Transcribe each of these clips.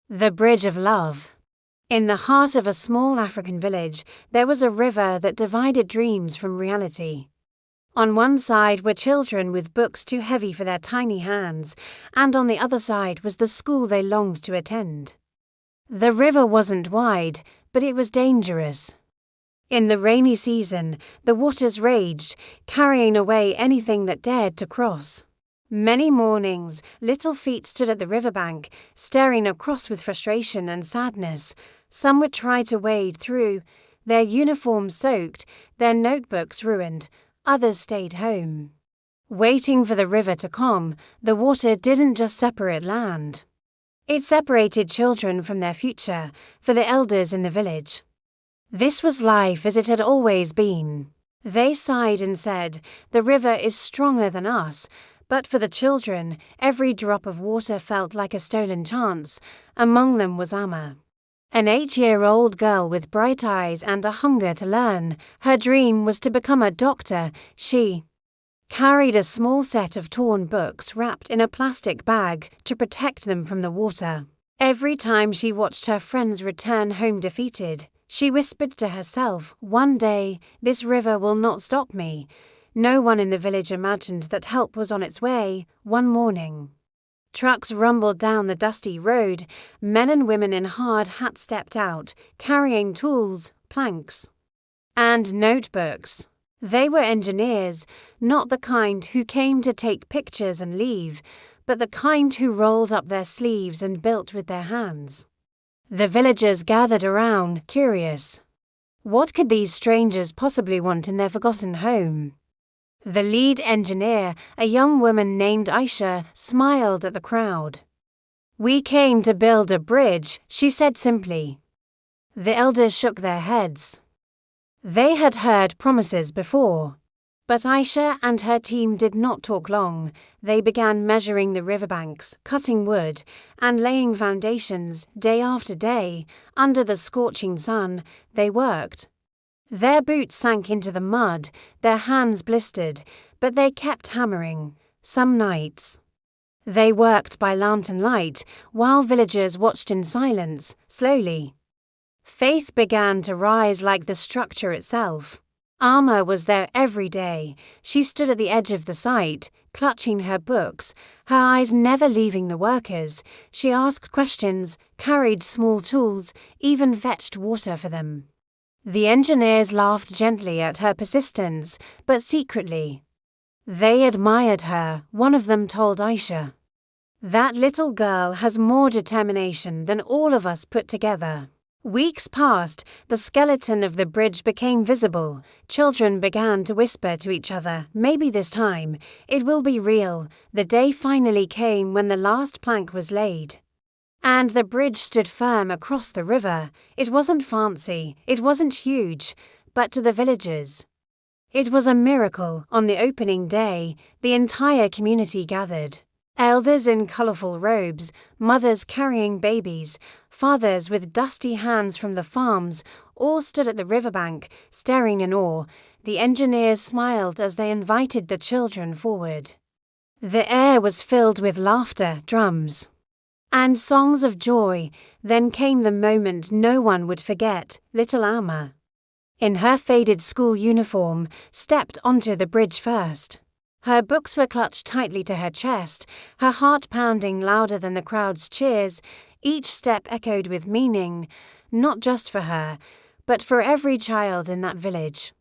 The Bridge of Love. In the heart of a small African village, there was a river that divided dreams from reality. On one side were children with books too heavy for their tiny hands, and on the other side was the school they longed to attend. The river wasn't wide, but it was dangerous. In the rainy season, the waters raged, carrying away anything that dared to cross. Many mornings, little feet stood at the riverbank, staring across with frustration and sadness. Some would try to wade through, their uniforms soaked, their notebooks ruined. Others stayed home. Waiting for the river to calm, the water didn't just separate land. It separated children from their future, for the elders in the village. This was life as it had always been. They sighed and said, "The river is stronger than us." But for the children, every drop of water felt like a stolen chance. Among them was Amma, an 8-year-old girl with bright eyes and a hunger to learn. Her dream was to become a doctor. She carried a small set of torn books wrapped in a plastic bag to protect them from the water. Every time she watched her friends return home defeated, she whispered to herself, "One day, this river will not stop me." No one in the village imagined that help was on its way. One morning, trucks rumbled down the dusty road. Men and women in hard hats stepped out, carrying tools, planks, and notebooks. They were engineers, not the kind who came to take pictures and leave, but the kind who rolled up their sleeves and built with their hands. The villagers gathered around, curious. What could these strangers possibly want in their forgotten home? The lead engineer, a young woman named Aisha, smiled at the crowd. "We came to build a bridge," she said simply. The elders shook their heads. They had heard promises before. But Aisha and her team did not talk long. They began measuring the riverbanks, cutting wood, and laying foundations day after day. Under the scorching sun, they worked. Their boots sank into the mud, their hands blistered, but they kept hammering. Some nights, they worked by lantern light, while villagers watched in silence. Slowly, faith began to rise like the structure itself. Amma was there every day. She stood at the edge of the site, clutching her books, her eyes never leaving the workers. She asked questions, carried small tools, even fetched water for them. The engineers laughed gently at her persistence, but secretly. They admired her, one of them told Aisha. "That little girl has more determination than all of us put together." Weeks passed, the skeleton of the bridge became visible. Children began to whisper to each other, "Maybe this time, it will be real." The day finally came when the last plank was laid. And the bridge stood firm across the river. It wasn't fancy, it wasn't huge, but to the villagers, it was a miracle. On the opening day, the entire community gathered. Elders in colourful robes, mothers carrying babies, fathers with dusty hands from the farms, all stood at the riverbank, staring in awe. The engineers smiled as they invited the children forward. The air was filled with laughter, drums, and songs of joy. Then came the moment no one would forget. Little Amma, in her faded school uniform, stepped onto the bridge first. Her books were clutched tightly to her chest, her heart pounding louder than the crowd's cheers. Each step echoed with meaning, not just for her, but for every child in that village.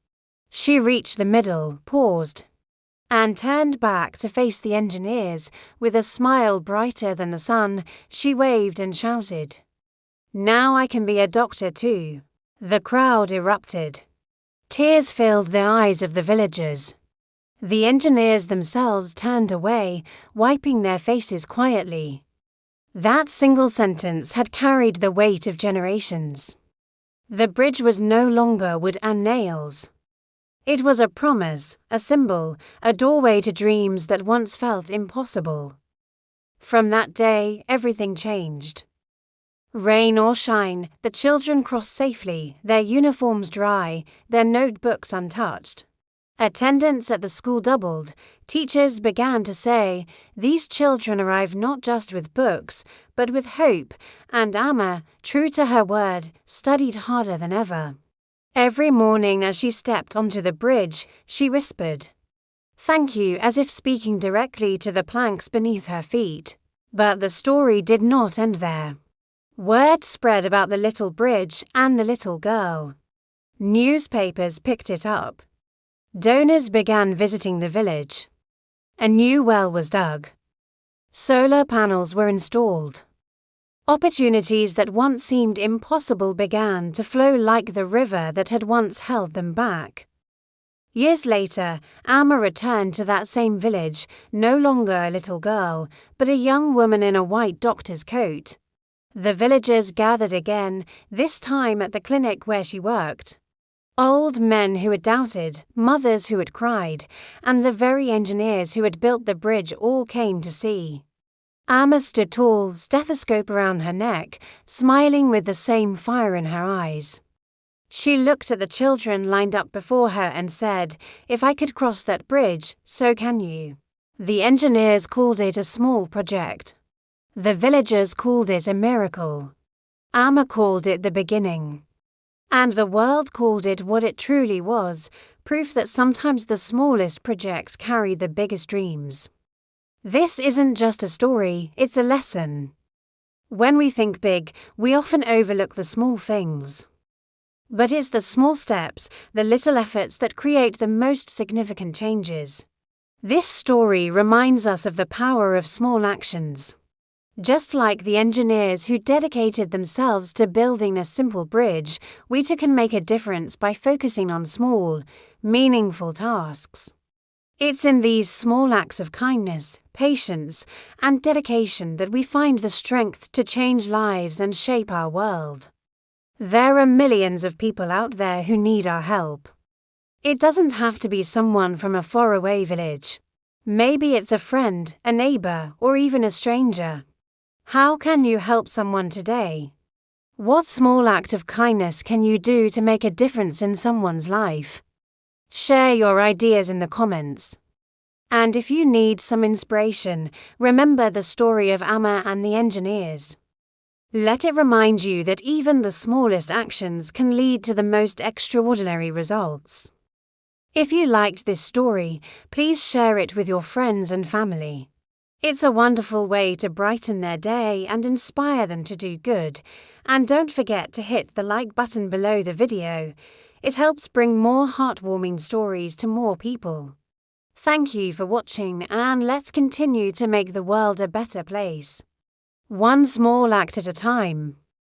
She reached the middle, paused, and turned back to face the engineers. With a smile brighter than the sun, she waved and shouted, "Now I can be a doctor too." The crowd erupted. Tears filled the eyes of the villagers. The engineers themselves turned away, wiping their faces quietly. That single sentence had carried the weight of generations. The bridge was no longer wood and nails. It was a promise, a symbol, a doorway to dreams that once felt impossible. From that day, everything changed. Rain or shine, the children crossed safely, their uniforms dry, their notebooks untouched. Attendance at the school doubled. Teachers began to say, "These children arrive not just with books, but with hope," and Amma, true to her word, studied harder than ever. Every morning as she stepped onto the bridge, she whispered, "Thank you," as if speaking directly to the planks beneath her feet. But the story did not end there. Word spread about the little bridge and the little girl. Newspapers picked it up. Donors began visiting the village. A new well was dug. Solar panels were installed. Opportunities that once seemed impossible began to flow like the river that had once held them back. Years later, Amma returned to that same village, no longer a little girl, but a young woman in a white doctor's coat. The villagers gathered again, this time at the clinic where she worked. Old men who had doubted, mothers who had cried, and the very engineers who had built the bridge all came to see. Amma stood tall, stethoscope around her neck, smiling with the same fire in her eyes. She looked at the children lined up before her and said, "If I could cross that bridge, so can you." The engineers called it a small project. The villagers called it a miracle. Amma called it the beginning. And the world called it what it truly was, proof that sometimes the smallest projects carry the biggest dreams. This isn't just a story, it's a lesson. When we think big, we often overlook the small things. But it's the small steps, the little efforts that create the most significant changes. This story reminds us of the power of small actions. Just like the engineers who dedicated themselves to building a simple bridge, we too can make a difference by focusing on small, meaningful tasks. It's in these small acts of kindness, patience, and dedication that we find the strength to change lives and shape our world. There are millions of people out there who need our help. It doesn't have to be someone from a faraway village. Maybe it's a friend, a neighbor, or even a stranger. How can you help someone today? What small act of kindness can you do to make a difference in someone's life? Share your ideas in the comments. And if you need some inspiration, remember the story of Amma and the engineers. Let it remind you that even the smallest actions can lead to the most extraordinary results. If you liked this story, please share it with your friends and family. It's a wonderful way to brighten their day and inspire them to do good. And don't forget to hit the like button below the video. It helps bring more heartwarming stories to more people. Thank you for watching, and let's continue to make the world a better place. One small act at a time.